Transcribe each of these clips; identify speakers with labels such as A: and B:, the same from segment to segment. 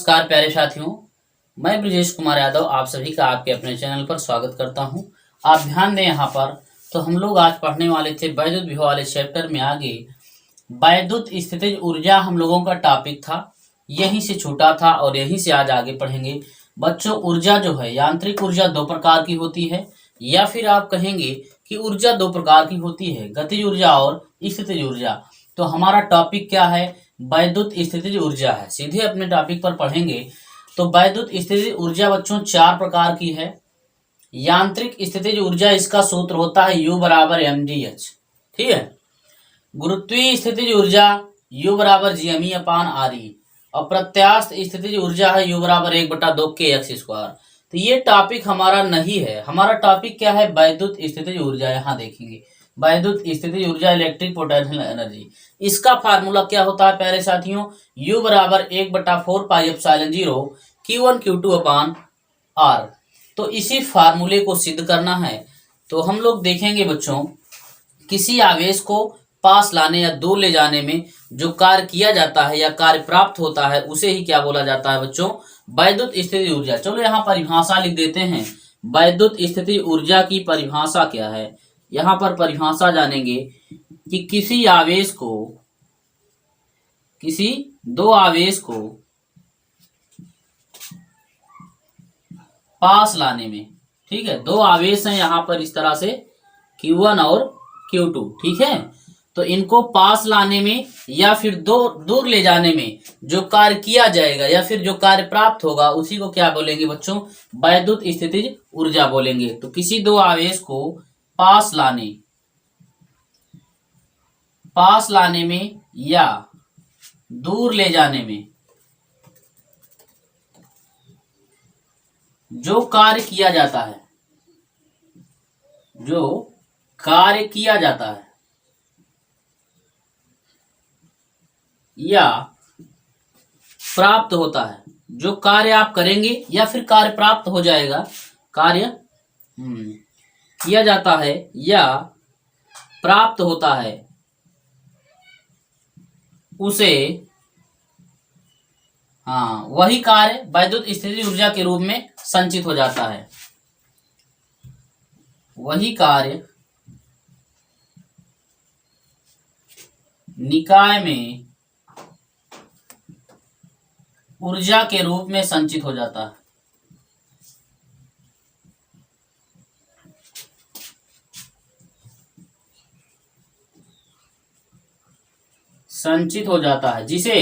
A: नमस्कार प्यारे साथियों, मैं ब्रजेश कुमार यादव आप सभी का आपके अपने चैनल पर स्वागत करता हूं। आप ध्यान दें यहाँ पर। तो हम लोग आज पढ़ने वाले थे वैद्युत विभव वाले चैप्टर में। आगे वैद्युत स्थितिज ऊर्जा हम लोगों का टॉपिक था, यहीं से छूटा था और यहीं से आज आगे पढ़ेंगे। बच्चों, ऊर्जा जो है, यांत्रिक ऊर्जा दो प्रकार की होती है, या फिर आप कहेंगे कि ऊर्जा दो प्रकार की होती है, गतिज ऊर्जा और स्थितिज ऊर्जा। तो हमारा टॉपिक क्या है? वैद्युत स्थितिज ऊर्जा है। सीधे अपने टॉपिक पर पढ़ेंगे। तो वैद्युत स्थितिज ऊर्जा बच्चों चार प्रकार की है। यांत्रिक स्थितिज ऊर्जा, इसका सूत्र होता है U बराबर mgh, ठीक है। गुरुत्वीय स्थितिज ऊर्जा U बराबर gme अपान re, और प्रत्यास्थ स्थितिज ऊर्जा है U बराबर 1/2 kx स्क्वायर। तो ये टॉपिक हमारा नहीं है। हमारा टॉपिक क्या है? वैद्युत स्थितिज ऊर्जा। यहाँ देखेंगे वैद्युत स्थितिज ऊर्जा, इलेक्ट्रिक पोटेंशियल एनर्जी। इसका फार्मूला क्या होता है प्यारे साथियों? U बराबर 1/4 पाई एप्सिलॉन 0 Q1 Q2 अपान R। तो इसी फार्मूले को सिद्ध करना है। तो हम लोग देखेंगे बच्चों, किसी आवेश को पास लाने या दूर ले जाने में जो कार्य किया जाता है या कार्य प्राप्त होता है, उसे ही क्या बोला जाता है बच्चों? वैद्युत स्थितिज ऊर्जा। चलो यहाँ परिभाषा लिख देते हैं। वैद्युत स्थितिज ऊर्जा की परिभाषा क्या है? यहाँ पर परिभाषा जानेंगे कि किसी दो आवेश को पास लाने में, ठीक है, दो आवेश हैं यहाँ पर इस तरह से Q1 और Q2, ठीक है। तो इनको पास लाने में या फिर दूर ले जाने में जो कार्य किया जाएगा या फिर जो कार्य प्राप्त होगा, उसी को क्या बोलेंगे बच्चों? वैद्युत स्थितिज ऊर्जा बोलेंगे। तो किसी दो आवेश को पास लाने में या दूर ले जाने में जो कार्य किया जाता है या प्राप्त होता है, जो कार्य आप करेंगे या फिर कार्य प्राप्त हो जाएगा, कार्य किया जाता है या प्राप्त होता है, उसे वही कार्य वैद्युत स्थितिज ऊर्जा के रूप में संचित हो जाता है। वही कार्य निकाय में ऊर्जा के रूप में संचित हो जाता है। जिसे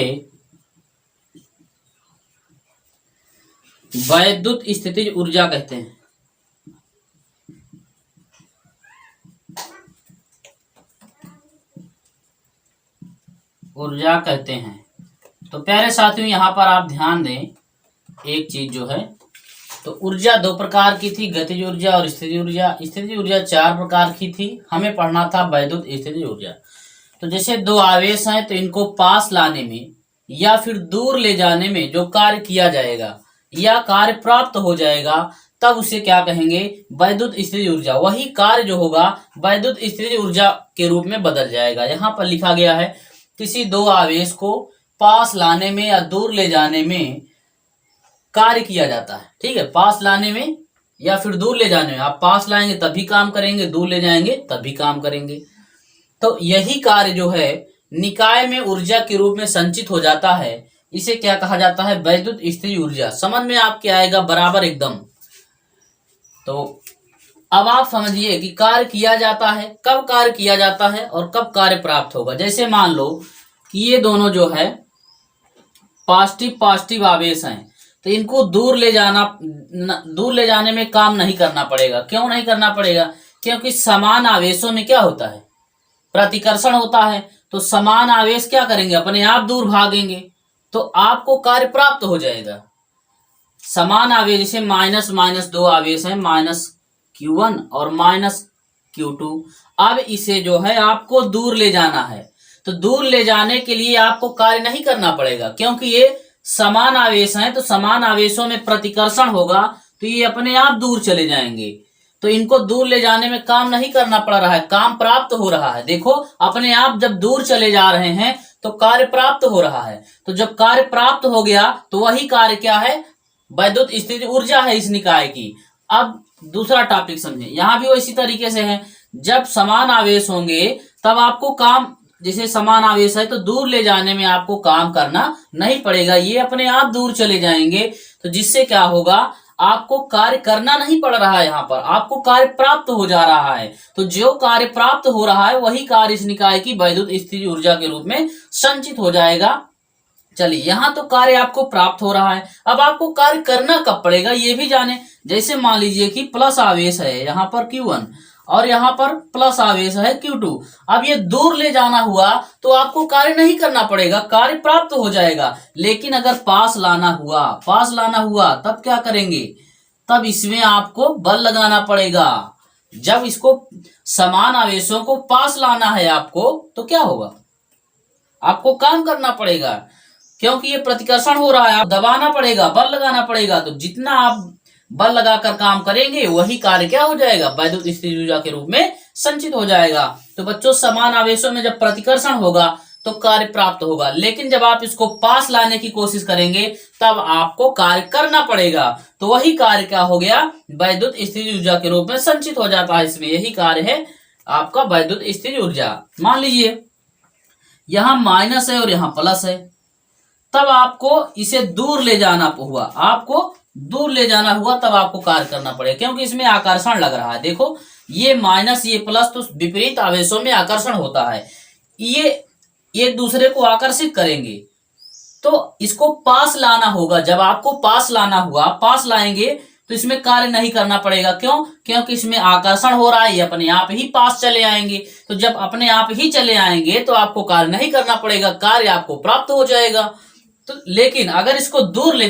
A: वैद्युत स्थितिज ऊर्जा कहते हैं। तो प्यारे साथियों, यहाँ पर आप ध्यान दें एक चीज जो है, तो ऊर्जा दो प्रकार की थी, गतिज ऊर्जा और स्थितिज ऊर्जा। स्थितिज ऊर्जा चार प्रकार की थी, हमें पढ़ना था वैद्युत स्थितिज ऊर्जा। तो जैसे दो आवेश हैं, तो इनको पास लाने में या फिर दूर ले जाने में जो कार्य किया जाएगा या कार्य प्राप्त हो जाएगा, तब उसे क्या कहेंगे? वैद्युत स्थितिज ऊर्जा। वही कार्य जो होगा वैद्युत स्थितिज ऊर्जा के रूप में बदल जाएगा। यहाँ पर लिखा गया है, किसी दो आवेश को पास लाने में या दूर ले जाने में कार्य किया जाता है, ठीक है। पास लाने में या फिर दूर ले जाने में, आप पास लाएंगे तभी काम करेंगे, दूर ले जाएंगे तभी काम करेंगे। तो यही कार्य जो है निकाय में ऊर्जा के रूप में संचित हो जाता है, इसे क्या कहा जाता है? वैद्युत स्थितिज ऊर्जा। समझ में आपके आएगा बराबर एकदम। तो अब आप समझिए कि कार्य किया जाता है, कब कार्य किया जाता है और कब कार्य प्राप्त होगा। जैसे मान लो कि ये दोनों जो है पॉजिटिव आवेश हैं, तो इनको दूर ले जाने में काम नहीं करना पड़ेगा। क्यों नहीं करना पड़ेगा? क्योंकि समान आवेशों में क्या होता है? प्रतिकर्षण होता है। तो समान आवेश क्या करेंगे? अपने आप दूर भागेंगे, तो आपको कार्य प्राप्त हो जाएगा। समान आवेश, जैसे माइनस दो आवेश हैं, -Q1 और -Q2। अब इसे जो है आपको दूर ले जाना है, तो दूर ले जाने के लिए आपको कार्य नहीं करना पड़ेगा, क्योंकि ये समान आवेश हैं। तो समान आवेशों में प्रतिकर्षण होगा, तो ये अपने आप दूर चले जाएंगे। तो इनको दूर ले जाने में काम नहीं करना पड़ रहा है, काम प्राप्त हो रहा है। देखो अपने आप जब दूर चले जा रहे हैं तो कार्य प्राप्त हो रहा है। तो जब कार्य प्राप्त हो गया तो वही कार्य क्या है, वैद्युत स्थिति ऊर्जा है इस निकाय की। अब दूसरा टॉपिक समझे, यहां भी वो इसी तरीके से है। जब समान आवेश होंगे तब आपको काम, जैसे समान आवेश है तो दूर ले जाने में आपको काम करना नहीं पड़ेगा, ये अपने आप दूर चले जाएंगे। तो जिससे क्या होगा, आपको कार्य करना नहीं पड़ रहा है, यहाँ पर आपको कार्य प्राप्त हो जा रहा है। तो जो कार्य प्राप्त हो रहा है वही कार्य इस निकाय की वैद्युत स्थिति ऊर्जा के रूप में संचित हो जाएगा। चलिए यहाँ तो कार्य आपको प्राप्त हो रहा है, अब आपको कार्य करना कब पड़ेगा ये भी जाने। जैसे मान लीजिए कि प्लस आवेश है यहाँ पर Q1 और यहाँ पर प्लस आवेश है Q2। अब ये दूर ले जाना हुआ तो आपको कार्य नहीं करना पड़ेगा, कार्य प्राप्त हो जाएगा। लेकिन अगर पास लाना हुआ तब क्या करेंगे, तब इसमें आपको बल लगाना पड़ेगा। जब इसको समान आवेशों को पास लाना है आपको तो क्या होगा, आपको काम करना पड़ेगा, क्योंकि ये प्रतिकर्षण हो रहा है, आप दबाना पड़ेगा, बल लगाना पड़ेगा। तो जितना आप बल लगाकर काम करेंगे वही कार्य क्या हो जाएगा, वैद्युत स्थिति ऊर्जा के रूप में संचित हो जाएगा। तो बच्चों समान आवेशों में जब प्रतिकर्षण होगा तो कार्य प्राप्त होगा, लेकिन जब आप इसको पास लाने की कोशिश करेंगे तब आपको कार्य करना पड़ेगा। तो वही कार्य क्या हो गया, वैद्युत स्थिति ऊर्जा के रूप में संचित हो जाता है। इसमें यही कार्य है आपका वैद्युत स्थिति ऊर्जा। मान लीजिए यहां माइनस है और यहां प्लस है, तब आपको इसे दूर ले जाना हुआ, तब आपको कार्य करना पड़ेगा, क्योंकि इसमें आकर्षण लग रहा है। देखो ये माइनस ये प्लस, तो विपरीत आवेशों में आकर्षण होता है, ये एक दूसरे को आकर्षित करेंगे। तो इसको पास लाना होगा, जब आपको पास लाना हुआ, पास लाएंगे तो इसमें कार्य नहीं करना पड़ेगा। क्यों, क्योंकि इसमें आकर्षण हो रहा है, ये अपने आप ही पास चले आएंगे। तो जब अपने आप ही चले आएंगे तो आपको कार्य नहीं करना पड़ेगा, कार्य आपको प्राप्त हो जाएगा। तो लेकिन अगर इसको दूर ले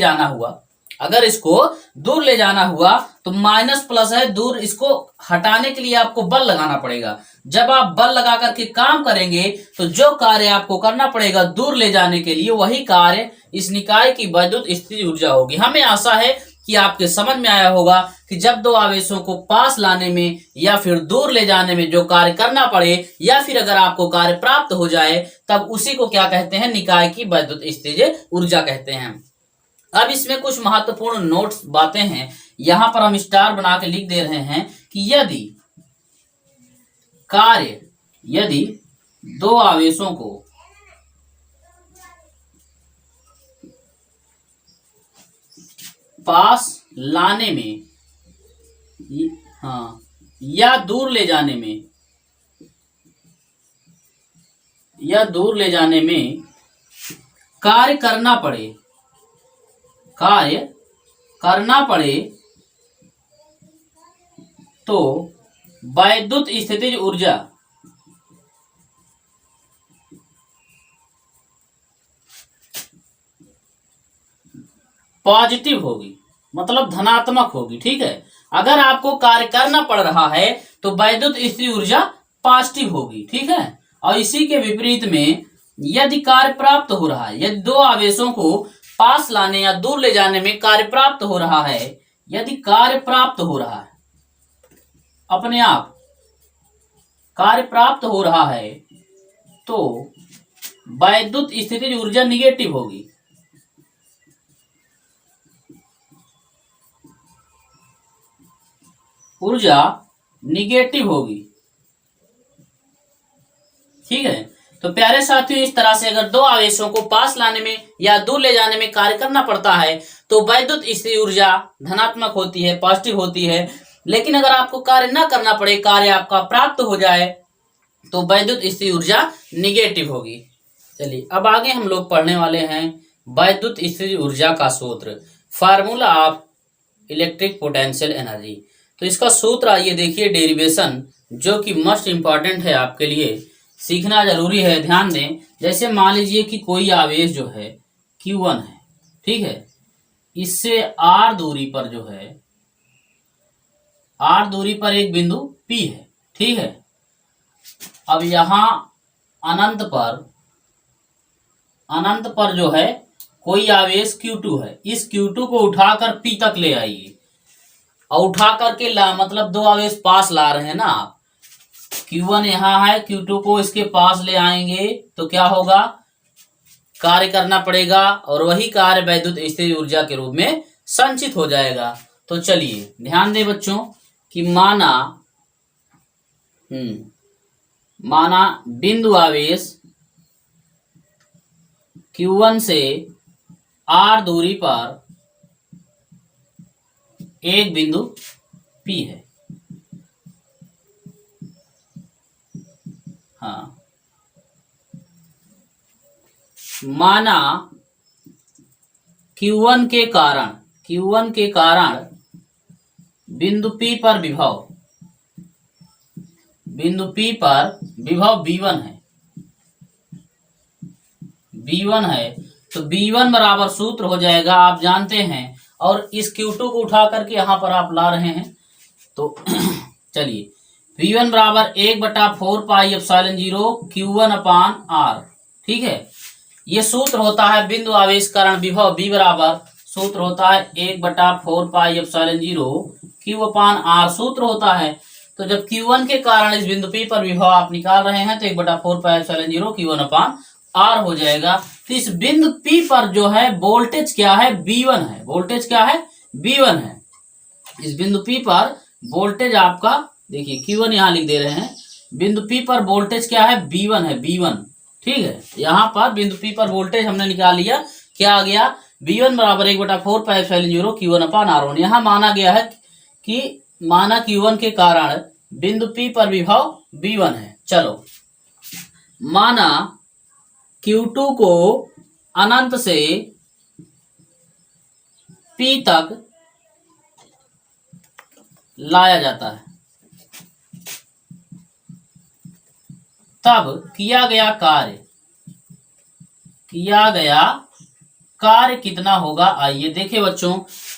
A: जाना हुआ, तो माइनस प्लस है, दूर इसको हटाने के लिए आपको बल लगाना पड़ेगा। जब आप बल लगा करके काम करेंगे तो जो कार्य आपको करना पड़ेगा दूर ले जाने के लिए, वही कार्य इस निकाय की वैद्युत स्थिति ऊर्जा होगी। हमें आशा है कि आपके समझ में आया होगा कि जब दो आवेशों को पास लाने में या फिर दूर ले जाने में जो कार्य करना पड़े, या फिर अगर आपको कार्य प्राप्त हो जाए, तब उसी को क्या कहते हैं, निकाय की वैद्युत स्थिति ऊर्जा कहते हैं। अब इसमें कुछ महत्वपूर्ण नोट्स बातें हैं, यहां पर हम स्टार बना के लिख दे रहे हैं कि यदि दो आवेशों को पास लाने में या दूर ले जाने में कार्य करना पड़े तो वैद्युत स्थितिज ऊर्जा पॉजिटिव होगी, मतलब धनात्मक होगी। ठीक है, अगर आपको कार्य करना पड़ रहा है तो वैद्युत स्थिति ऊर्जा पॉजिटिव होगी। ठीक है, और इसी के विपरीत में यदि कार्य प्राप्त हो रहा है, यदि दो आवेशों को पास लाने या दूर ले जाने में कार्य प्राप्त हो रहा है, यदि कार्य प्राप्त हो रहा है, अपने आप कार्य प्राप्त हो रहा है, तो वैद्युत स्थितिज ऊर्जा निगेटिव होगी। ऊर्जा निगेटिव होगी। ठीक है, तो प्यारे साथियों, इस तरह से अगर दो आवेशों को पास लाने में या दूर ले जाने में कार्य करना पड़ता है तो वैद्युत स्थिति ऊर्जा धनात्मक होती है, पॉजिटिव होती है। लेकिन अगर आपको कार्य न करना पड़े, कार्य आपका प्राप्त हो जाए, तो वैद्युत स्थिति ऊर्जा निगेटिव होगी। चलिए अब आगे हम लोग पढ़ने वाले हैं वैद्युत स्थिति ऊर्जा का सूत्र, formula of electric potential energy. तो इसका सूत्र आइए देखिए, डेरिवेशन, जो कि मोस्ट इंपॉर्टेंट है आपके लिए, सीखना जरूरी है। ध्यान दें, जैसे मान लीजिए कि कोई आवेश जो है Q1 है, ठीक है, इससे R दूरी पर जो है, R दूरी पर एक बिंदु P है। ठीक है, अब यहां अनंत पर जो है कोई आवेश Q2 है, इस Q2 को उठाकर P तक ले आइए। और उठा करके ला मतलब दो आवेश पास ला रहे हैं ना आप। Q1 यहाँ है, Q2 को इसके पास ले आएंगे तो क्या होगा, कार्य करना पड़ेगा और वही कार्य वैद्युत स्थितिज ऊर्जा के रूप में संचित हो जाएगा। तो चलिए ध्यान दें बच्चों कि माना बिंदु आवेश Q1 से R दूरी पर एक बिंदु P है। हाँ, माना Q1 के कारण बिंदु P पर विभव V1 है, तो V1 बराबर सूत्र हो जाएगा आप जानते हैं, और इस Q2 को उठा करके यहां पर आप ला रहे हैं। तो चलिए V1 बराबर 1/4 पाई एप्सिलॉन 0 Q1 अपान R, ठीक है। ये सूत्र होता है बिंदु आवेश कारण विभव V बराबर, सूत्र होता है 1/4 पाई एप्सिलॉन 0 Q अपान R सूत्र होता है। तो जब Q1 के कारण इस बिंदु P पर विभव आप निकाल रहे हैं तो 1/4 पाई एप्सिलॉन 0 Q1 अपान R हो जाएगा। तो इस बिंदु P पर जो है वोल्टेज क्या है, V1 है। वोल्टेज क्या है, V1 है। इस बिंदु P पर वोल्टेज आपका देखिए Q1 यहाँ लिख दे रहे हैं, बिंदु P पर वोल्टेज क्या है, V1 है, V1, ठीक है। यहाँ पर बिंदु P पर वोल्टेज हमने निकाल लिया, क्या आ गया, V1 बराबर 1/4 पाई एप्सिलॉन 0 Q1 अपान R1। यहाँ माना गया है कि माना Q1 के कारण बिंदु P पर विभव V1 है। चलो माना Q2 को अनंत से P तक लाया जाता है, तब किया गया कार्य कितना होगा। आइए देखें बच्चों,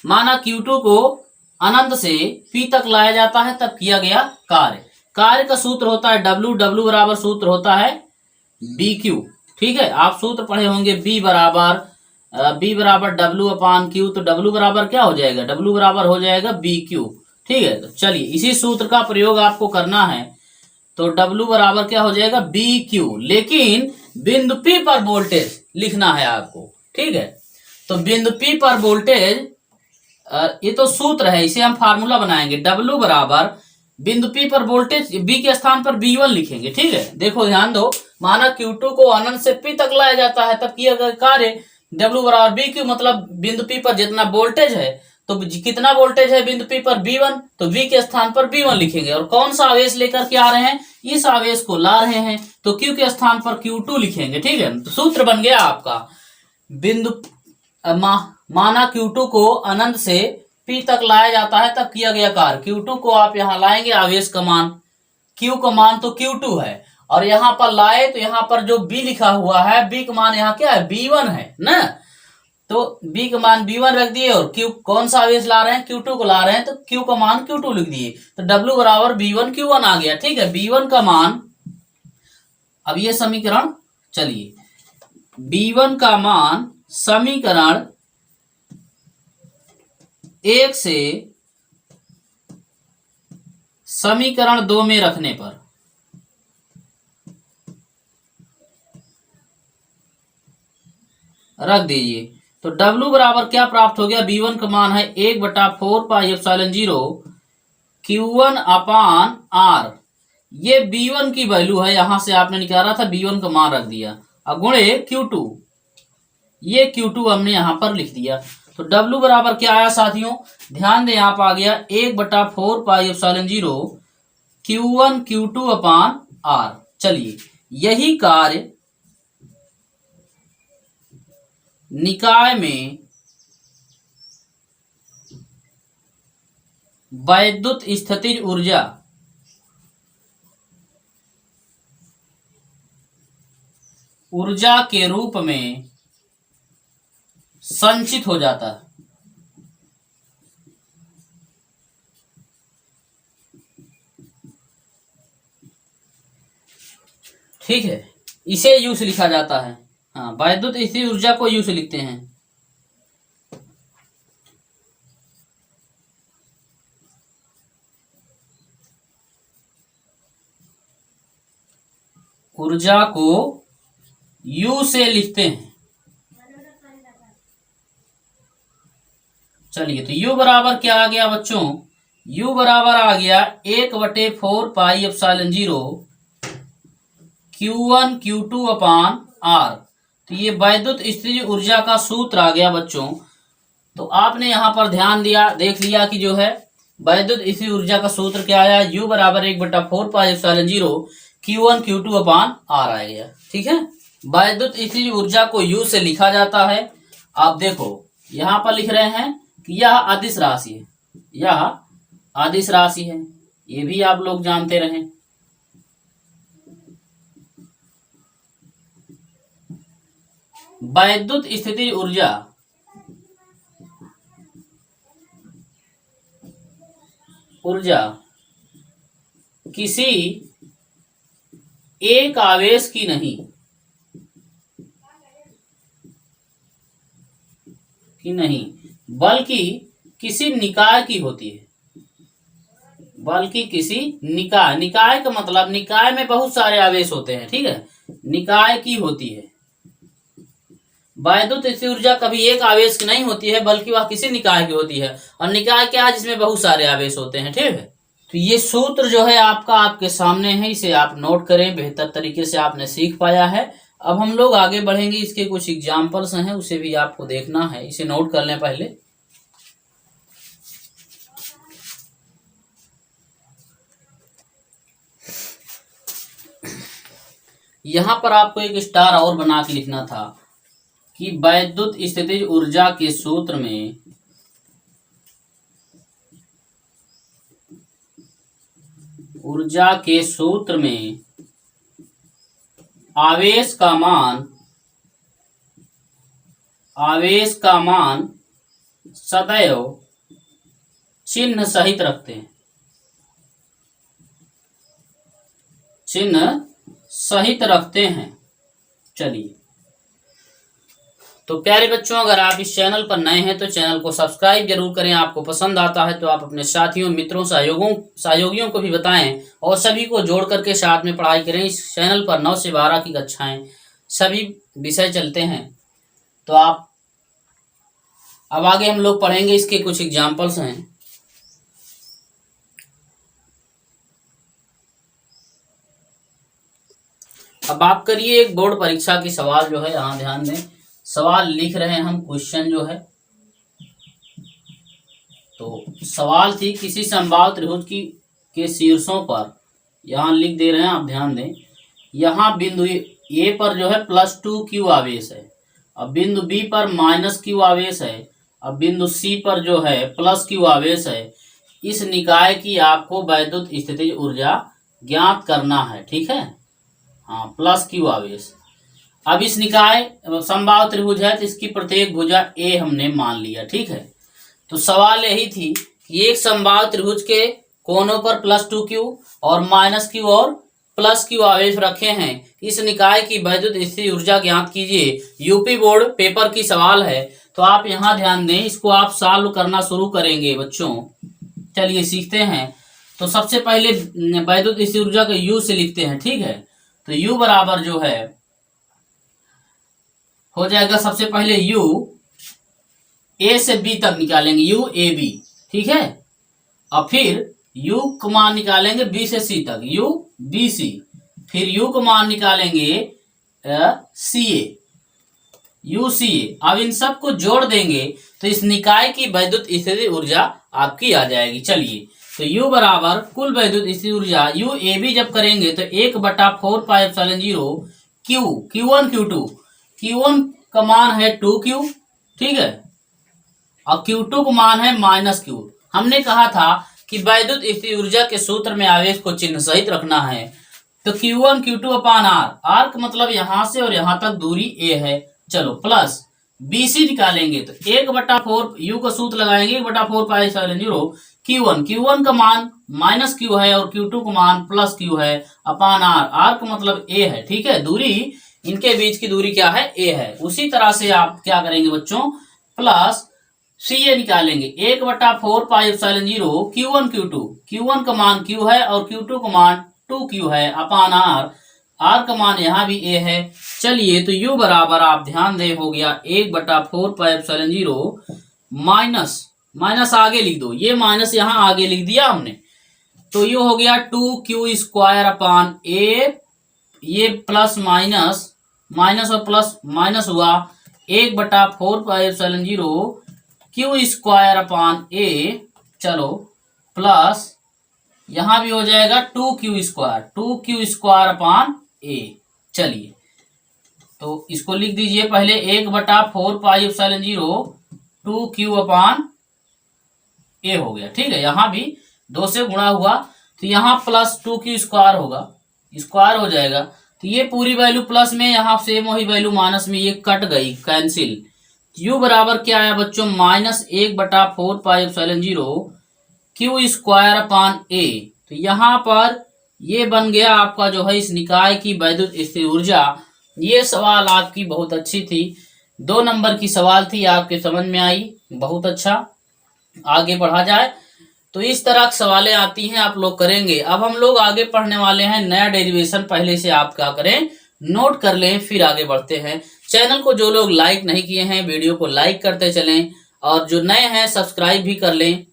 A: माना Q2 को अनंत से P तक लाया जाता है तब किया गया कार्य का सूत्र होता है W बराबर सूत्र होता है BQ, ठीक है। आप सूत्र पढ़े होंगे B बराबर W अपान Q, तो W बराबर क्या हो जाएगा, W बराबर हो जाएगा BQ, ठीक है। तो चलिए इसी सूत्र का प्रयोग आपको करना है, तो W बराबर क्या हो जाएगा BQ, लेकिन बिंदु P पर वोल्टेज लिखना है आपको, ठीक है। तो बिंदु P पर वोल्टेज, ये तो सूत्र है, इसे हम फार्मूला बनाएंगे। W बराबर बिंदु P पर वोल्टेज B के स्थान पर B1 लिखेंगे, ठीक है। देखो ध्यान दो, माना Q2 को अनंत से P तक लाया जाता है तब किया गया कार्य W बराबर BQ, मतलब बिंदु P पर जितना वोल्टेज है, तो कितना वोल्टेज है बिंदु P पर V1, तो V के स्थान पर V1 लिखेंगे। और कौन सा आवेश लेकर के आ रहे हैं, इस आवेश को ला रहे हैं, तो Q के स्थान पर Q2 लिखेंगे, ठीक है। तो सूत्र बन गया आपका, बिंदु माना Q2 को अनंत से P तक लाया जाता है तब किया गया कार्य, Q2 को आप यहाँ लाएंगे, आवेश का मान Q का मान तो Q2 है, और यहाँ पर लाए तो यहाँ पर जो B लिखा हुआ है, B का मान यहाँ क्या है, B1 है ना। तो B का मान B1 रख दिए, और Q कौन सा आवेश ला रहे हैं, Q2 को ला रहे हैं, तो Q का मान Q2 लिख दिए, तो W बराबर B1 Q1 आ गया, ठीक है। B1 का मान, अब ये समीकरण, चलिए B1 का मान समीकरण 1 से समीकरण 2 में रखने पर रख दीजिए, तो W बराबर क्या प्राप्त हो गया, B1 का मान है 1/4 पाई एप्सिलॉन 0 Q1 अपान R। ये B1 की वैल्यू है, यहां से आपने निकाला था, B1 का मान रख दिया, अब गुणे Q2, ये Q2 हमने यहां पर लिख दिया। तो W बराबर क्या आया साथियों, ध्यान दें, यहाँ पर आ गया 1/4 पाई एप्सिलॉन 0 Q1 Q2 अपान R। चलिए यही कार्य निकाय में वैद्युत स्थितिज ऊर्जा के रूप में संचित हो जाता है। ठीक है, इसे यू से लिखा जाता है। हाँ, वैद्युत स्थितिज ऊर्जा को यू से लिखते हैं। ऊर्जा को U से लिखते हैं। चलिए, तो U बराबर क्या आ गया बच्चों? U बराबर आ गया 1/4 पाई एप्सिलॉन 0 Q1 Q2 अपान R। तो ये वैद्युत स्थितिज ऊर्जा का सूत्र आ गया बच्चों। तो आपने यहाँ पर ध्यान दिया, देख लिया कि जो है वैद्युत स्थितिज ऊर्जा का सूत्र क्या आया? U बराबर 1/4 पाई एप्सिलॉन 0 Q1 Q2 अपान R आ गया। ठीक है, वैद्युत स्थितिज ऊर्जा को U से लिखा जाता है। आप देखो यहाँ पर लिख रहे हैं कि यह अदिश राशि है, यह अदिश राशि है, ये भी आप लोग जानते रहे। वैद्युत स्थितिज ऊर्जा किसी एक आवेश की नहीं बल्कि किसी निकाय की होती है। बल्कि किसी निकाय का मतलब निकाय में बहुत सारे आवेश होते हैं। ठीक है, निकाय की होती है। वैद्युत स्थितिज ऊर्जा कभी एक आवेश की नहीं होती है, बल्कि वह किसी निकाय की होती है। और निकाय क्या है? जिसमें बहुत सारे आवेश होते हैं। ठीक है, तो ये सूत्र जो है आपका आपके सामने है, इसे आप नोट करें। बेहतर तरीके से आपने सीख पाया है। अब हम लोग आगे बढ़ेंगे, इसके कुछ एग्जाम्पल्स हैं, उसे भी आपको देखना है, इसे नोट कर लें पहले। यहां पर आपको एक स्टार और बना के लिखना था कि वैद्युत स्थितिज ऊर्जा के सूत्र में आवेश का मान सदैव चिन्ह सहित रखते हैं। चलिए, तो प्यारे बच्चों, अगर आप इस चैनल पर नए हैं तो चैनल को सब्सक्राइब जरूर करें। आपको पसंद आता है तो आप अपने साथियों, मित्रों, सहयोगियों को भी बताएं और सभी को जोड़ करके साथ में पढ़ाई करें। इस चैनल पर 9 से 12 की कक्षाएं सभी विषय चलते हैं। तो आप अब आगे हम लोग पढ़ेंगे, इसके कुछ एग्जाम्पल्स हैं। अब आप करिए एक बोर्ड परीक्षा की सवाल जो है, यहाँ ध्यान दें, सवाल लिख रहे हैं हम, क्वेश्चन जो है। तो सवाल थी किसी समबाहु त्रिभुज के शीर्षों पर, यहाँ लिख दे रहे हैं, आप ध्यान दें। यहाँ बिंदु ए पर जो है +2Q आवेश है, अब बिंदु बी पर -Q आवेश है, अब बिंदु सी पर जो है +Q आवेश है। इस निकाय की आपको वैद्युत स्थितिज ऊर्जा ज्ञात करना है। ठीक है, हाँ, +Q आवेश। अब इस निकाय समबाहु त्रिभुज है तो इसकी प्रत्येक भुजा ए हमने मान लिया। ठीक है, तो सवाल यही थी कि एक समबाहु त्रिभुज के कोनों पर +2Q और -Q और +Q आवेश रखे हैं। इस निकाय की वैद्युत स्थितिज ऊर्जा ज्ञात कीजिए। यूपी बोर्ड पेपर की सवाल है, तो आप यहाँ ध्यान दें, इसको आप सॉल्व करना शुरू करेंगे बच्चों। चलिए सीखते हैं। तो सबसे पहले वैद्युत स्थितिज ऊर्जा को U से लिखते हैं। ठीक है, तो U बराबर जो है हो जाएगा, सबसे पहले U A से B तक निकालेंगे, UAB। ठीक है, और फिर U का मान निकालेंगे B से C तक, UBC। फिर U का मान निकालेंगे CA, UCA। अब इन सब को जोड़ देंगे तो इस निकाय की वैद्युत स्थितिज ऊर्जा आपकी आ जाएगी। चलिए, तो U बराबर कुल वैद्युत स्थितिज ऊर्जा UAB जब करेंगे तो 1/4 pi epsilon 0 Q1 Q2। Q1 का मान है 2Q, ठीक है, और Q2 का मान है -Q। हमने कहा था कि वैद्युत स्थितिज ऊर्जा के सूत्र में आवेश को चिन्ह सहित रखना है। तो Q1 Q2 अपान R का मतलब यहां से और यहां तक दूरी A है। चलो, प्लस BC निकालेंगे तो 1/4 U का सूत्र लगाएंगे, 1/4 पाई एप्सिलॉन 0 Q1 का मान -Q है और Q2 का मान +Q है अपान R का मतलब A है। ठीक है, दूरी, इनके बीच की दूरी क्या है? A है। उसी तरह से आप क्या करेंगे बच्चों, प्लस CA निकालेंगे, 1/4 pi epsilon 0 Q1 Q2। Q1 का मान Q है और Q2 का मान 2Q है अपान R आर का मान यहाँ भी ए है। चलिए तो यू बराबर आप ध्यान दें हो गया 1/4πε0 माइनस माइनस आगे लिख दो, ये माइनस यहाँ आगे लिख दिया हमने, तो ये हो गया 2q² ये प्लस माइनस माइनस और प्लस माइनस हुआ 1/4πε0 q²/a। चलो प्लस यहां भी हो जाएगा 2q²/a। चलिए तो इसको लिख दीजिए पहले 1/4πε0 2q/a हो गया। ठीक है, यहां भी 2 से गुणा हुआ तो यहाँ प्लस 2q² होगा, स्क्वायर हो जाएगा। तो ये पूरी वैल्यू प्लस में, यहाँ सेम वही वैल्यू माइनस में, ये कट गई कैंसिल। u बराबर क्या आया बच्चों -1/4πε0 q²/a। तो यहाँ पर ये बन गया आपका जो है इस निकाय की वैद्युत स्थिर ऊर्जा। ये सवाल आपकी बहुत अच्छी थी, 2 नंबर की सवाल थी, आपके समझ में आई, बहुत अच्छा। आगे बढ़ा जाए तो इस तरह की सवालें आती हैं, आप लोग करेंगे। अब हम लोग आगे पढ़ने वाले हैं नया डेरिवेशन, पहले से आप क्या करें नोट कर लें, फिर आगे बढ़ते हैं। चैनल को जो लोग लाइक नहीं किए हैं वीडियो को लाइक करते चलें, और जो नए हैं सब्सक्राइब भी कर लें।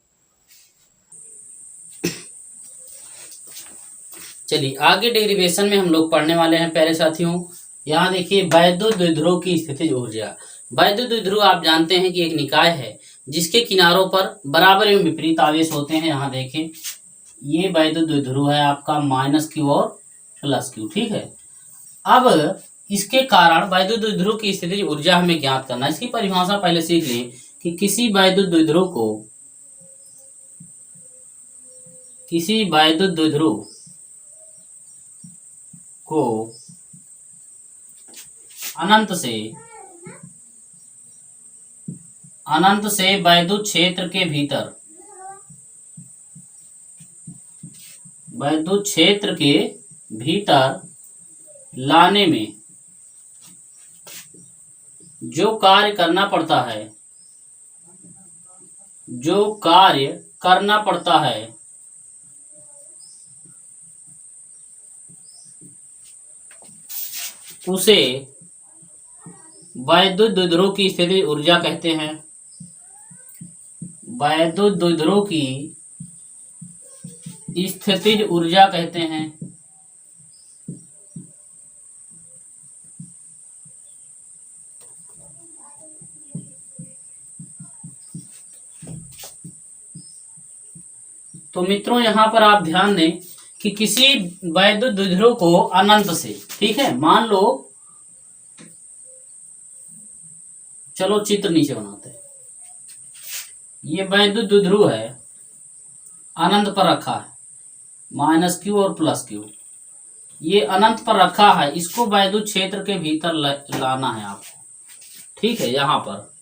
A: चलिए आगे डेरिवेशन में हम लोग पढ़ने वाले हैं प्यारे साथियों। यहाँ देखिए वैद्युत द्विध्रुव की स्थितिज ऊर्जा। वैद्युत द्विध्रुव आप जानते हैं कि एक निकाय है जिसके किनारों पर बराबर एवं विपरीत आवेश होते हैं। यहाँ देखें ये वैद्युत द्विध्रुव है आपका -q और +q। ठीक है, अब इसके कारण वैद्युत द्विध्रुव की स्थितिज ऊर्जा हमें ज्ञात करना है। इसकी परिभाषा पहले सीख लें कि किसी वैद्युत द्विध्रुव को अनंत से वैद्युत क्षेत्र के भीतर लाने में जो कार्य करना पड़ता है उसे वैद्युत द्विध्रुव की स्थितिज ऊर्जा कहते हैं। वैद्युत द्विध्रुव की स्थितिज ऊर्जा कहते हैं। तो मित्रों यहाँ पर आप ध्यान दें कि किसी वैद्युत द्विध्रुव को अनंत से, ठीक है, मान लो, चलो चित्र नीचे बनाते हैं। ये वैद्युत द्विध्रुव है, अनंत पर रखा है, -q और +q, ये अनंत पर रखा है। इसको वैद्युत क्षेत्र के भीतर लाना है आपको। ठीक है, यहाँ पर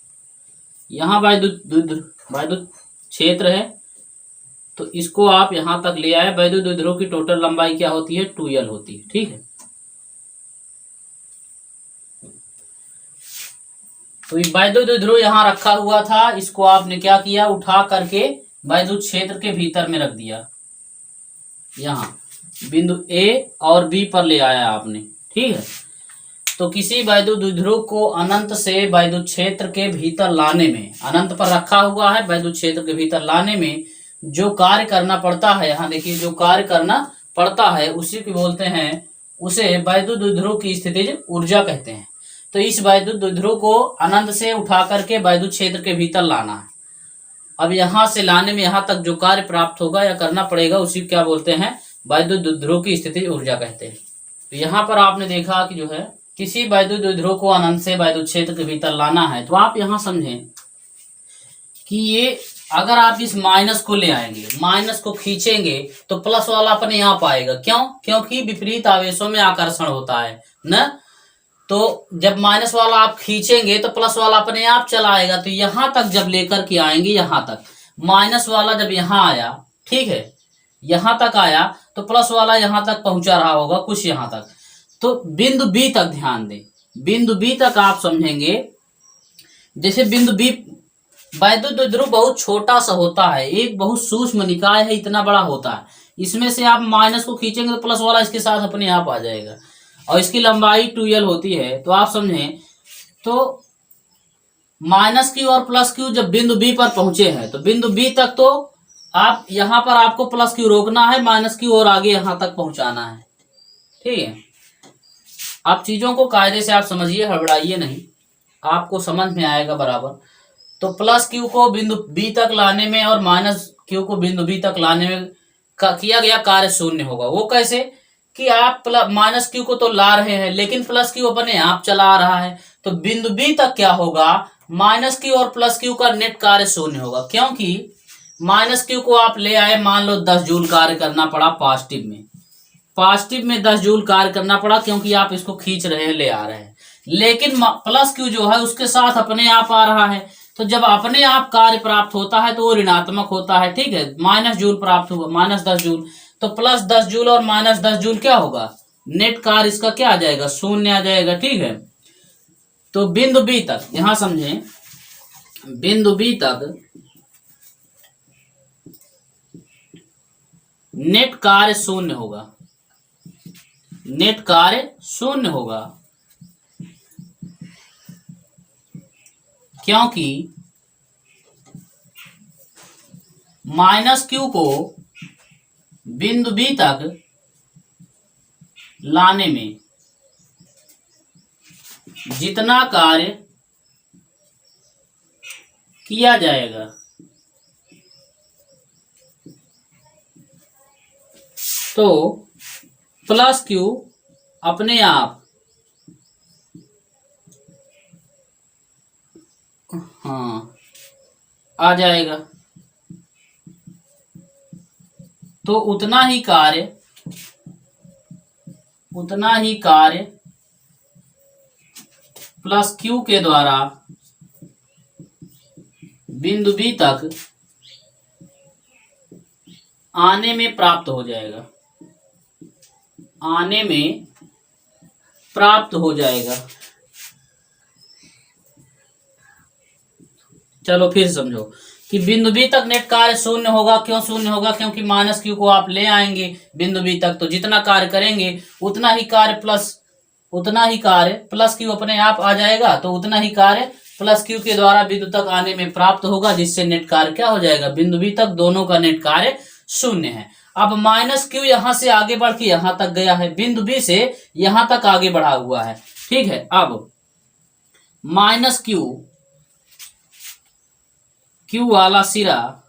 A: यहाँ वैद्युत क्षेत्र है, तो इसको आप यहां तक ले आए। वैद्युत द्विध्रुव की टोटल लंबाई क्या होती है 2l होती है। ठीक है, तो वैद्युत द्विध्रुव यहां रखा हुआ था, इसको आपने क्या किया उठा करके वैद्युत क्षेत्र के भीतर में रख दिया। यहां बिंदु A और B पर ले आया आपने। ठीक है, तो किसी वैद्युत द्विध्रुव को अनंत से वैद्युत क्षेत्र के भीतर लाने में, अनंत पर रखा हुआ है, वैद्युत क्षेत्र के भीतर लाने में जो कार्य करना पड़ता है, यहाँ देखिए जो कार्य करना पड़ता है उसी को बोलते हैं, उसे वैद्युत द्विध्रुव की स्थितिज ऊर्जा कहते हैं। तो इस वैद्युत द्विध्रुव को अनंत से उठा करके वैद्युत क्षेत्र के भीतर लाना है। अब यहाँ से लाने में यहाँ तक जो कार्य प्राप्त होगा या करना पड़ेगा उसी क्या बोलते हैं वैद्युत द्विध्रुव की स्थितिज ऊर्जा कहते हैं। तो यहाँ पर आपने देखा कि जो है किसी वैद्युत द्विध्रुव को अनंत से वैद्युत क्षेत्र के भीतर लाना है। तो आप यहाँ समझें कि ये अगर आप इस माइनस को ले आएंगे, माइनस को खींचेंगे तो प्लस वाला अपने आप आएगा। क्यों? क्योंकि विपरीत आवेशों में आकर्षण होता है न। तो जब माइनस वाला आप खींचेंगे तो प्लस वाला अपने आप चला आएगा। तो यहां तक जब लेकर के आएंगे, यहां तक माइनस वाला जब यहां आया, ठीक है, यहां तक आया तो प्लस वाला यहां तक पहुंचा रहा होगा कुछ यहां तक। तो बिंदु बी तक ध्यान दें, बिंदु बी तक आप समझेंगे। जैसे बिंदु बी, वैद्युत द्विध्रुव बहुत छोटा सा होता है, एक बहुत सूक्ष्म निकाय है, इतना बड़ा होता है। इसमें से आप माइनस को खींचेंगे तो प्लस वाला इसके साथ अपने आप आ जाएगा। और इसकी लंबाई 2l होती है, तो आप समझें तो माइनस क्यू और प्लस क्यू जब बिंदु बी पर पहुंचे हैं तो बिंदु बी तक तो आप यहां पर आपको प्लस क्यू रोकना है, माइनस क्यू और आगे यहां तक पहुंचाना है। ठीक है, आप चीजों को कायदे से आप समझिए, हड़बड़ाइए नहीं, आपको समझ में आएगा बराबर। तो प्लस क्यू को बिंदु बी तक लाने में और माइनस क्यू को बिंदु बी तक लाने में किया गया कार्य शून्य होगा। वो कैसे कि आप माइनस क्यू को तो ला रहे हैं लेकिन प्लस क्यू अपने आप चला आ रहा है, तो बिंदु बी तक क्या होगा, माइनस क्यू और प्लस क्यू का नेट कार्य शून्य होगा। क्योंकि माइनस क्यू को आप ले आए, मान लो 10 जूल कार्य करना पड़ा पॉजिटिव में 10 जूल कार्य करना पड़ा, क्योंकि आप इसको खींच रहे हैं, ले आ रहे हैं। लेकिन प्लस क्यू जो है उसके साथ अपने आप आ रहा है, तो जब अपने आप कार्य प्राप्त होता है तो वो ऋणात्मक होता है। ठीक है, माइनस जूल प्राप्त होगा, माइनस 10 जूल, तो प्लस 10 जूल और माइनस 10 जूल क्या होगा, नेट कार्य इसका क्या आ जाएगा, शून्य आ जाएगा। ठीक है, तो बिंदु बी तक, यहां समझें, बिंदु बी तक नेट कार्य शून्य होगा, नेट कार्य शून्य होगा, क्योंकि माइनस क्यू को बिंदु बी तक लाने में जितना कार्य किया जाएगा तो प्लस क्यू अपने आप आ जाएगा, तो उतना ही कार्य प्लस क्यू के द्वारा बिंदु बी तक आने में प्राप्त हो जाएगा, आने में प्राप्त हो जाएगा। चलो फिर समझो कि बिंदु बी तक नेट कार्य शून्य होगा। क्यों शून्य होगा, क्योंकि माइनस क्यू को आप ले आएंगे बिंदु बी तक, तो जितना कार्य करेंगे उतना ही कार्य प्लस क्यू अपने आप आ जाएगा, तो उतना ही कार्य प्लस क्यू के द्वारा बिंदु तक आने में प्राप्त होगा, जिससे नेट कार्य क्या हो जाएगा, बिंदु बी तक दोनों का नेट कार्य शून्य है। अब माइनस क्यू यहां से आगे बढ़ के यहां तक गया है, बिंदु बी से यहां तक आगे बढ़ा हुआ है। ठीक है, अब माइनस क्यू वाला सिरा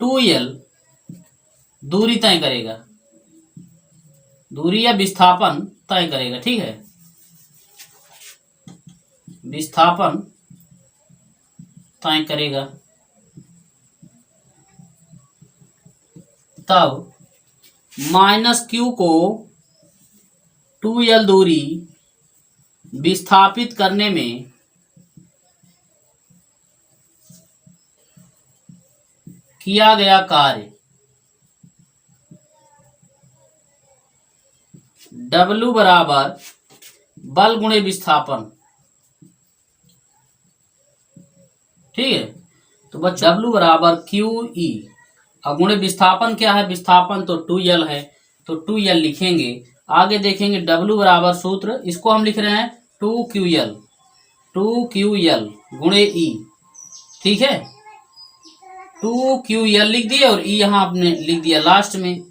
A: 2l दूरी तय करेगा, दूरी या विस्थापन तय करेगा। ठीक है, विस्थापन तय करेगा, तब माइनस क्यू को 2l दूरी विस्थापित करने में किया गया कार्य W बराबर बल गुणे विस्थापन। ठीक है, तो बस W बराबर QE, अब गुणे विस्थापन क्या है, विस्थापन तो 2l है, तो 2l लिखेंगे। आगे देखेंगे W बराबर सूत्र, इसको हम लिख रहे हैं 2QL गुणे E। ठीक है, 2QL लिख दिए और E यहाँ आपने लिख दिया लास्ट में।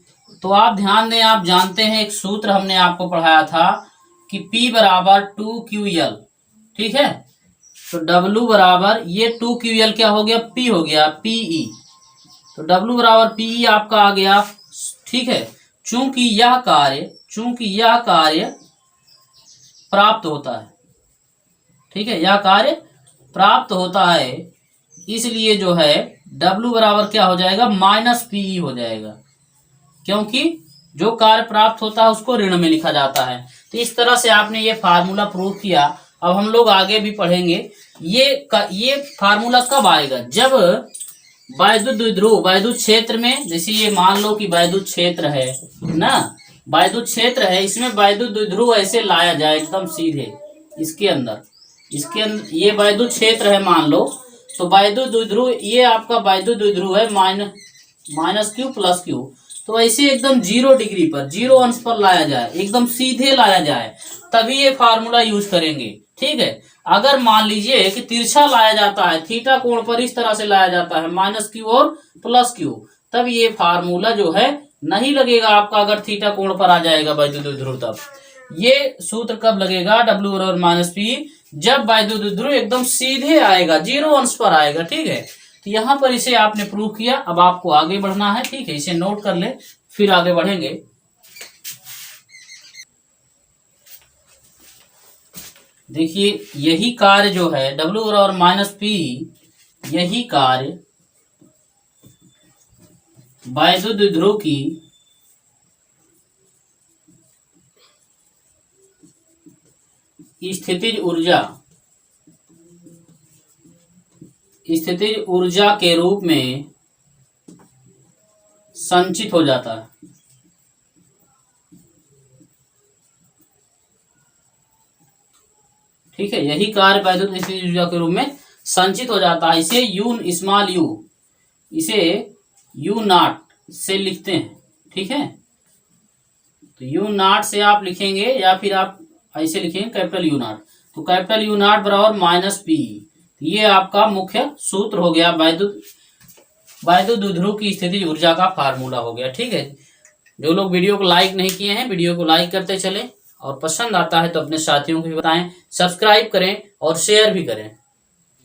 A: तो आप ध्यान दें, आप जानते हैं एक सूत्र हमने आपको पढ़ाया था कि P बराबर 2QL। ठीक है, तो W बराबर ये 2QL क्या हो गया, P हो गया, PE, तो W बराबर PE आपका आ गया। ठीक है, चूंकि यह कार्य प्राप्त होता है, ठीक है, यह कार्य प्राप्त होता है, इसलिए जो है W बराबर क्या हो जाएगा, माइनस PE हो जाएगा, क्योंकि जो कार्य प्राप्त होता है उसको ऋण में लिखा जाता है। तो इस तरह से आपने ये फार्मूला प्रूव किया। अब हम लोग आगे भी पढ़ेंगे। ये फार्मूला कब आएगा, जब वैद्युत द्विध्रुव वैद्युत क्षेत्र में, जैसे ये मान लो कि वैद्युत क्षेत्र है ना, वैद्युत क्षेत्र है, इसमें वैद्युत द्विध्रुव ऐसे लाया जाए एकदम सीधे इसके अंदर ये वैद्युत क्षेत्र है मान लो, तो वैद्युत द्विध्रुव, ये आपका वैद्युत द्विध्रुव है माइनस क्यू प्लस क्यू, तो ऐसे एकदम 0 डिग्री पर, 0 अंश पर लाया जाए, एकदम सीधे लाया जाए, तभी ये फार्मूला यूज करेंगे। ठीक है, अगर मान लीजिए कि तिरछा लाया जाता है, थीटा कोण पर इस तरह से लाया जाता है, -q और +q, तब ये फार्मूला जो है नहीं लगेगा आपका। अगर थीटा कोण पर आ जाएगा वैद्युत द्विध्रुव, तब ये सूत्र कब लगेगा W और P, जब वैद्युत द्विध्रुव एकदम सीधे आएगा, 0 अंश पर आएगा। ठीक है, तो यहां पर इसे आपने प्रूव किया। अब आपको आगे बढ़ना है। ठीक है, इसे नोट कर ले, फिर आगे बढ़ेंगे। देखिए, यही कार्य जो है W और P, यही कार्य वैद्युत द्विध्रुव की स्थितिज ऊर्जा के रूप में संचित हो जाता है। ठीक है, यही कार्य वैद्युत स्थितिज ऊर्जा के रूप में संचित हो जाता है। इसे इसे U0 से लिखते हैं। ठीक है, तो U0 से आप लिखेंगे, या फिर आप ऐसे लिखेंगे कैपिटल U0। तो कैपिटल U0 बराबर -P, ये आपका मुख्य सूत्र हो गया, वैद्युत द्विध्रुव की स्थितिज ऊर्जा का फार्मूला हो गया। ठीक है, जो लोग वीडियो को लाइक नहीं किए हैं, वीडियो को लाइक करते चले, और पसंद आता है तो अपने साथियों को भी बताएं, सब्सक्राइब करें और शेयर भी करें।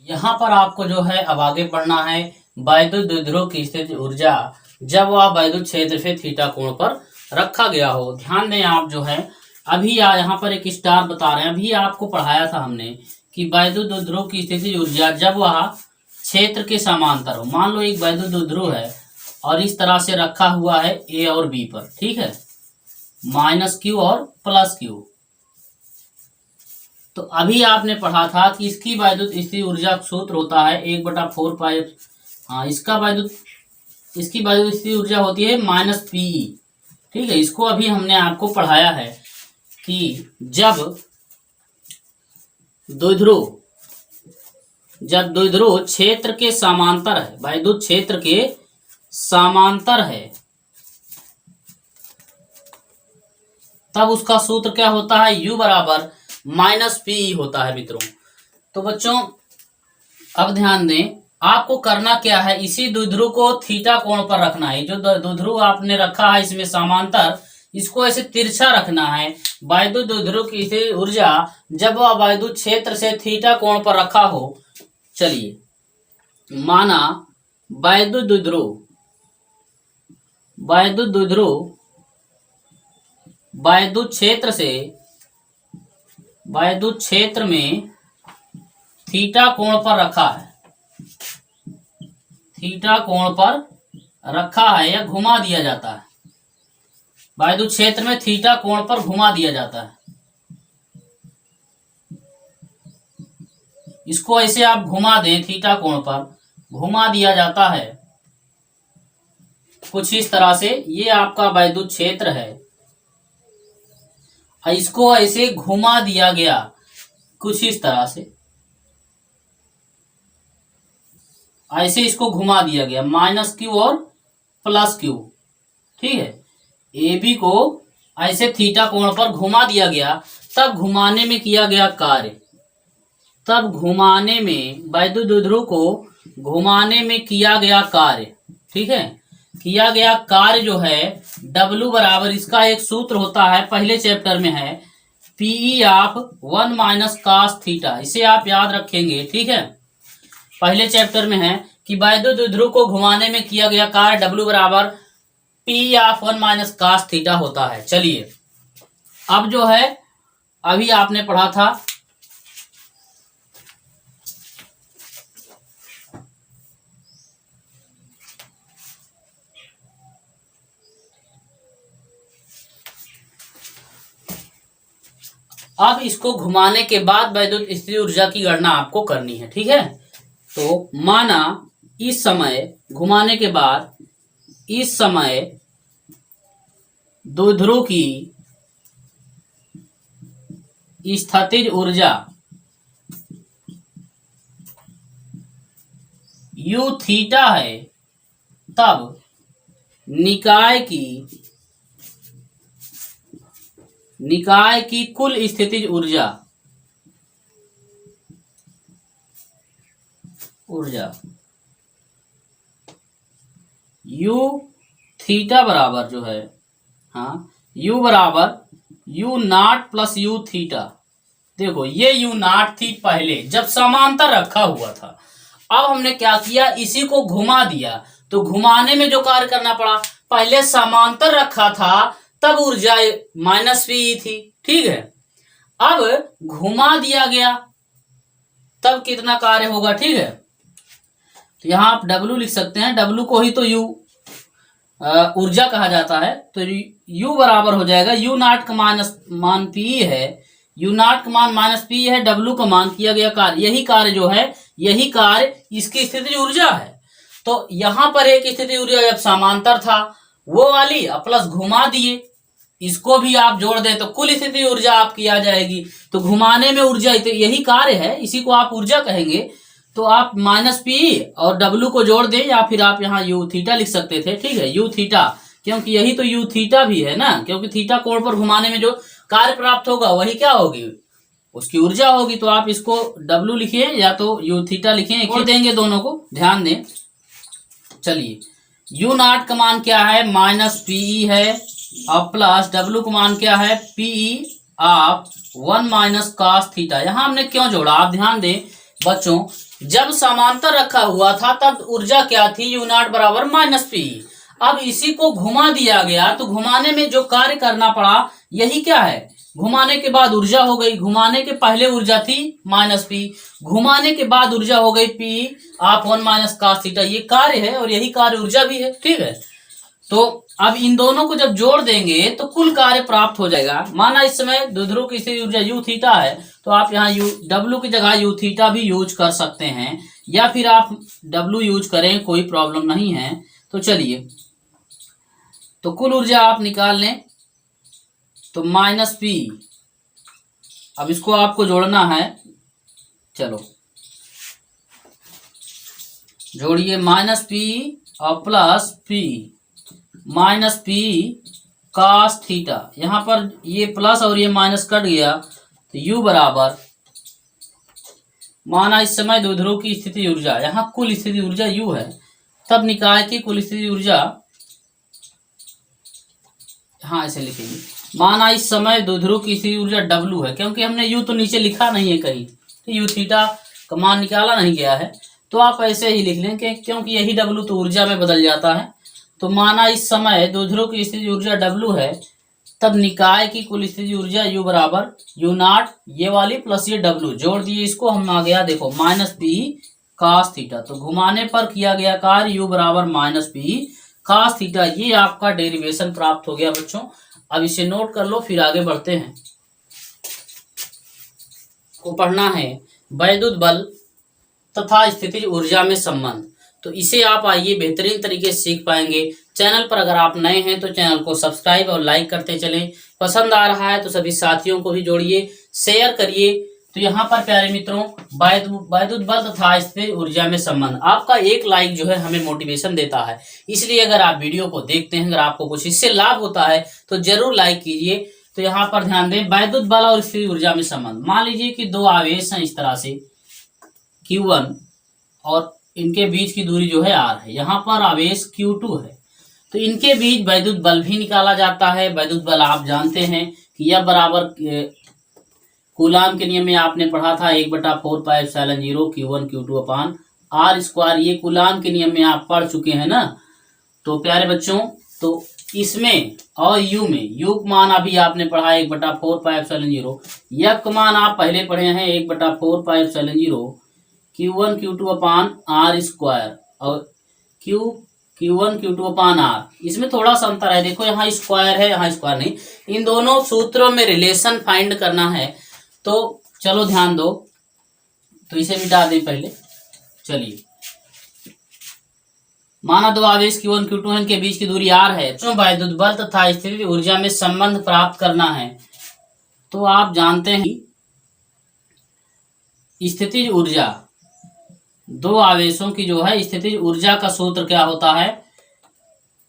A: यहाँ पर आपको जो है अब आगे बढ़ना है। वैद्युत द्विध्रुव की स्थितिज ऊर्जा जब वह वैद्युत क्षेत्र से थीटा कोण पर रखा गया हो। ध्यान दें, आप जो है अभी यहाँ पर एक स्टार बता रहे हैं, अभी आपको पढ़ाया था हमने कि वैद्युत द्विध्रुव की स्थितिज ऊर्जा जब वह क्षेत्र के समांतर हो। मान लो एक वैद्युत द्विध्रुव है और इस तरह से रखा हुआ है A और B पर। ठीक है, -q और +q। तो अभी आपने पढ़ा था कि इसकी वैद्युत स्थितिज ऊर्जा सूत्र होता है 1/4 पाई। हाँ, इसकी वैद्युत स्थितिज ऊर्जा होती है -Pe। ठीक है, इसको अभी हमने आपको पढ़ाया है कि जब द्विध्रुव क्षेत्र के समांतर है, वैद्युत क्षेत्र के समांतर है, तब उसका सूत्र क्या होता है? U बराबर -Pe होता है मित्रों। तो बच्चों अब ध्यान दें, आपको करना क्या है, इसी द्विध्रुव को थीटा कोण पर रखना है। जो द्विध्रुव आपने रखा है इसमें समांतर, इसको ऐसे तिरछा रखना है। वैद्युत द्विध्रुव की स्थितिज ऊर्जा जब वह वैद्युत क्षेत्र से थीटा कोण पर रखा हो। चलिए, माना वैद्युत द्विध्रुव वैद्युत क्षेत्र में थीटा कोण पर रखा है, या घुमा दिया जाता है। वैद्युत क्षेत्र में थीटा कोण पर घुमा दिया जाता है। इसको ऐसे आप घुमा दें, थीटा कोण पर घुमा दिया जाता है कुछ इस तरह से। ये आपका वैद्युत क्षेत्र है, इसको ऐसे घुमा दिया गया कुछ इस तरह से, ऐसे इसको घुमा दिया गया -q और +q। ठीक है, AB को ऐसे थीटा कोण पर घुमा दिया गया, तब घुमाने में किया गया कार्य, वैद्युत द्विध्रुव को घुमाने में किया गया कार्य। ठीक है, किया गया कार्य जो है W बराबर, इसका एक सूत्र होता है, पहले चैप्टर में है, Pe ऑफ 1 - cos थीटा। इसे आप याद रखेंगे। ठीक है, पहले चैप्टर में है कि वैद्युत द्विध्रुव को घुमाने में किया गया कार्य W बराबर P ऑफ 1 - cos थीटा होता है। चलिए, अब जो है अभी आपने पढ़ा था अब इसको घुमाने के बाद वैद्युत स्थितिज ऊर्जा की गणना आपको करनी है। ठीक है, तो माना इस समय घुमाने के बाद इस समय द्विध्रुव की स्थितिज ऊर्जा U थीटा है, तब निकाय की कुल स्थितिज ऊर्जा यू थीटा बराबर जो है, हाँ, यू बराबर you not plus you theta. देखो ये यू नॉट थी पहले जब समांतर रखा हुआ था, अब हमने क्या किया, इसी को घुमा दिया, तो घुमाने में जो कार्य करना पड़ा, पहले समांतर रखा था तब ऊर्जा माइनस पी थी, ठीक है, अब घुमा दिया गया तब कितना कार्य होगा, ठीक है। तो यहां आप W लिख सकते हैं, W को ही तो U ऊर्जा कहा जाता है, तो U बराबर हो जाएगा यू नॉट का मान P है, यू नॉट का मान माइनस P है, W का मान किया गया कार्य, यही कार्य जो है, यही कार्य इसकी स्थितिज ऊर्जा है। तो यहां पर एक स्थिति ऊर्जा जब समांतर था वो वाली, प्लस घुमा दिए, इसको भी आप जोड़ दें तो कुल स्थिति ऊर्जा आपकी आ जाएगी। तो घुमाने में ऊर्जा, तो यही कार्य है, इसी को आप ऊर्जा कहेंगे। तो आप माइनस पी और W को जोड़ दें, या फिर आप यहाँ यू थीटा लिख सकते थे, ठीक है, यू थीटा, क्योंकि यही तो यू थीटा भी है ना, क्योंकि थीटा कोण पर घुमाने में जो कार्य प्राप्त होगा वही क्या होगी, उसकी ऊर्जा होगी। तो आप इसको W लिखिए या तो यू थीटा लिखिए, जोड़ देंगे दोनों को, ध्यान दें। चलिए, यू नॉट का मान क्या है, माइनस पीई है, और प्लस W का मान क्या है, PE of 1 minus cos theta. यहां हमने क्यों जोड़ा, आप ध्यान दें बच्चों, जब समांतर रखा हुआ था तब ऊर्जा क्या थी, यू नॉट बराबर माइनस पी। अब इसी को घुमा दिया गया तो घुमाने में जो कार्य करना पड़ा यही क्या है, घुमाने के बाद ऊर्जा हो गई, घुमाने के पहले ऊर्जा थी माइनस पी, घुमाने के बाद ऊर्जा हो गई पी आप 1 माइनस कॉस थीटा, ये कार्य है और यही कार्य ऊर्जा भी है, ठीक है। तो अब इन दोनों को जब जोड़ देंगे तो कुल कार्य प्राप्त हो जाएगा। माना इस समय द्विध्रुव की स्थिति ऊर्जा यू थीटा है, तो आप यहाँ यू W की जगह यू थीटा भी यूज कर सकते हैं, या फिर आप W यूज करें, कोई प्रॉब्लम नहीं है। तो चलिए, तो कुल ऊर्जा आप निकाल लें, तो माइनस पी, अब इसको आपको जोड़ना है, चलो जोड़िए, माइनस पी और plus P minus P cos theta, यहां पर ये प्लस और ये माइनस कट गया, तो यू बराबर, माना इस समय द्विध्रुव की स्थिति ऊर्जा, यहां कुल स्थिति ऊर्जा यू है, तब निकाय की कुल स्थिति ऊर्जा, हाँ ऐसे लिखेंगे, माना इस समय द्विध्रुव की स्थिति ऊर्जा W है, क्योंकि हमने यू तो नीचे लिखा नहीं है कहीं, तो यू थीटा का मान निकाला नहीं गया है, तो आप ऐसे ही लिख लें क्योंकि यही W तो ऊर्जा में बदल जाता है। तो माना इस समय द्विध्रुव की स्थिति ऊर्जा W है, तब निकाय की कुल स्थिति ऊर्जा U बराबर यू नॉट, ये वाली प्लस ये W, जोड़ दिए इसको, हम आ गया देखो माइनस पी कॉस थीटा। तो घुमाने पर किया गया कार्य U बराबर माइनस पी कॉस थीटा, ये आपका डेरिवेशन प्राप्त हो गया बच्चों। अब इसे नोट कर लो, फिर आगे बढ़ते हैं। को पढ़ना है वैद्युत बल तथा स्थितिज ऊर्जा में संबंध, तो इसे आप आइए बेहतरीन तरीके से सीख पाएंगे। चैनल पर अगर आप नए हैं तो चैनल को सब्सक्राइब और लाइक करते चलें, पसंद आ रहा है तो सभी साथियों को भी जोड़िए, शेयर करिए। तो यहाँ पर प्यारे मित्रों, वैद्युत बल तथा स्थितिज ऊर्जा में संबंध, आपका एक लाइक जो है हमें मोटिवेशन देता है, इसलिए अगर आप वीडियो को देखते हैं, अगर आपको कुछ इससे लाभ होता है तो जरूर लाइक कीजिए। तो यहाँ पर ध्यान दें, वैद्युत बल और स्थितिज ऊर्जा में संबंध, मान लीजिए कि दो आवेश हैं इस तरह से Q1 और इनके बीच की दूरी जो है R है, यहाँ पर आवेश Q2 है, तो इनके बीच वैद्युत बल भी निकाला जाता है। वैद्युत बल आप जानते हैं कि यह बराबर कूलाम के नियम में आपने पढ़ा था 1/4πε0 Q1 Q2 अपान R स्क्वायर, ये कूलाम के नियम में आप पढ़ चुके हैं ना। तो प्यारे बच्चों, तो इसमें और U में, U का मान अभी आपने पढ़ा 1/4πε0, यह का मान आप पहले पढ़े हैं 1/4πε0 Q1 Q2 अपान R स्क्वायर, और Q1 Q2 अपान R, इसमें थोड़ा सा अंतर है, देखो यहाँ स्क्वायर है, यहाँ स्क्वायर नहीं, इन दोनों सूत्रों में रिलेशन फाइंड करना है। तो चलो ध्यान दो, तो इसे मिटा दें पहले। चलिए, माना दो आवेश Q1 Q2 इनके बीच की दूरी R है, तो वैद्युत बल तथा स्थितिज ऊर्जा में संबंध प्राप्त करना है। तो आप जानते हैं स्थितिज ऊर्जा, दो आवेशों की जो है स्थितिज ऊर्जा का सूत्र क्या होता है,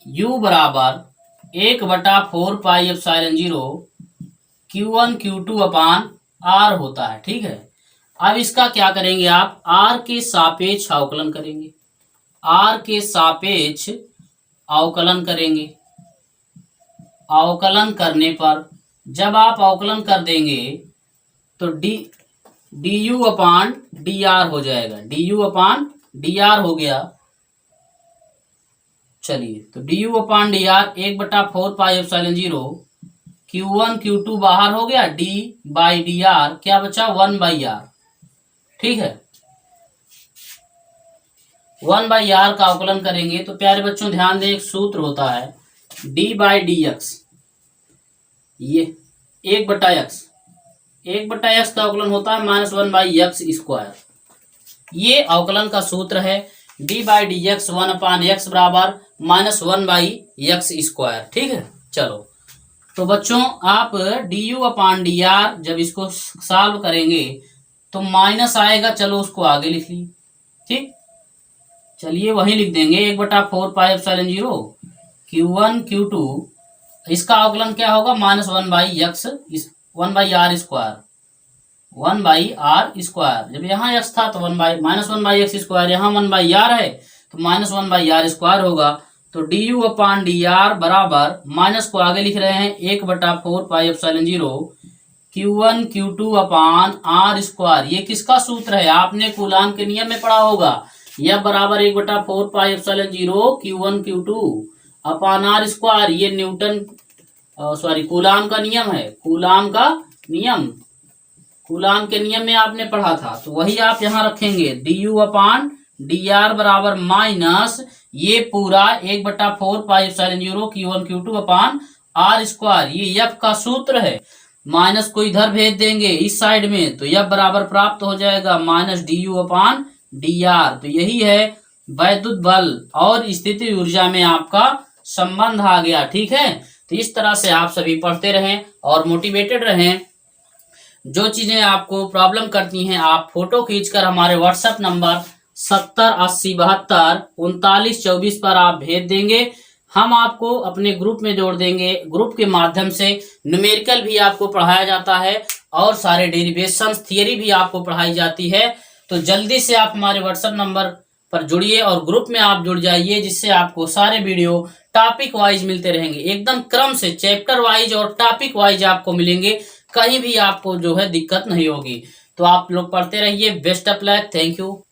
A: U बराबर 1/4 पाई एप्सिलॉन 0 Q1 Q2 अपान R होता है। ठीक है, अब इसका क्या करेंगे आप, R के सापेक्ष अवकलन करेंगे। R के सापेक्ष अवकलन करेंगे। अवकलन करने पर जब आप अवकलन कर देंगे तो D you upon D R हो जाएगा। D you upon D R हो गया। चलिए, तो D you upon D R 1/4 pi epsilon 0 Q1 Q2 बाहर हो गया, डी बाई डी आर क्या बचा, 1/r। ठीक है, 1/r का अवकलन करेंगे तो प्यारे बच्चों ध्यान दें, एक सूत्र होता है डी बाई डी एक्स, ये 1/x, 1/x का अवकलन होता है -1/x²। ये अवकलन का सूत्र है D by D x 1/x बराबर -1/x²। ठीक है, चलो तो बच्चों आप D you upon D R जब इसको सॉल्व करेंगे तो माइनस आएगा, चलो उसको आगे लिख ली। ठीक, चलिए वही लिख देंगे 1/4 पाई एप्सिलॉन 0 Q1 Q2, इसका अवकलन क्या होगा, -1/x 1/r², 1/r²। जब यहाँ x था तो -1/x², यहाँ 1/r है तो -1/r² होगा। तो D you upon D R बराबर, माइनस को आगे लिख रहे हैं 1/4 पाई एप्सिलॉन 0 Q1 Q2 अपान R²। ये किसका सूत्र है, आपने कूलाम के नियम में पढ़ा होगा। यह बराबर 1/4 पाई एप्सिलॉन 0 Q1 Q2 अपान R²। ये न्यूटन कूलाम का नियम है। कूलाम का नियम, कूलाम के नियम में आपने पढ़ा था, तो वही आप यहाँ रखेंगे। D you upon D R बराबर माइनस ये पूरा 1/4 पाई एप्सिलॉन 0 Q1 Q2 अपान R²। ये एफ का सूत्र है। माइनस को इधर भेज देंगे इस साइड में तो एफ बराबर प्राप्त हो जाएगा -du अपान डी आर। तो यही है वैद्युत बल और स्थिति ऊर्जा में आपका संबंध आ गया। ठीक है, तो इस तरह से आप सभी पढ़ते रहें और मोटिवेटेड रहें। जो चीजें आपको प्रॉब्लम करती हैं आप फोटो खींचकर हमारे व्हाट्सएप नंबर 7080723924 पर आप भेज देंगे। हम आपको अपने ग्रुप में जोड़ देंगे। ग्रुप के माध्यम से न्यूमेरिकल भी आपको पढ़ाया जाता है और सारे डेरिवेशंस थियरी भी आपको पढ़ाई जाती है। तो जल्दी से आप हमारे व्हाट्सएप नंबर पर जुड़िए और ग्रुप में आप जुड़ जाइए, जिससे आपको सारे वीडियो टॉपिक वाइज मिलते रहेंगे। एकदम क्रम से चैप्टर वाइज और टॉपिक वाइज आपको मिलेंगे। कहीं भी आपको जो है दिक्कत नहीं होगी। तो आप लोग पढ़ते रहिए। Best of luck. Thank you.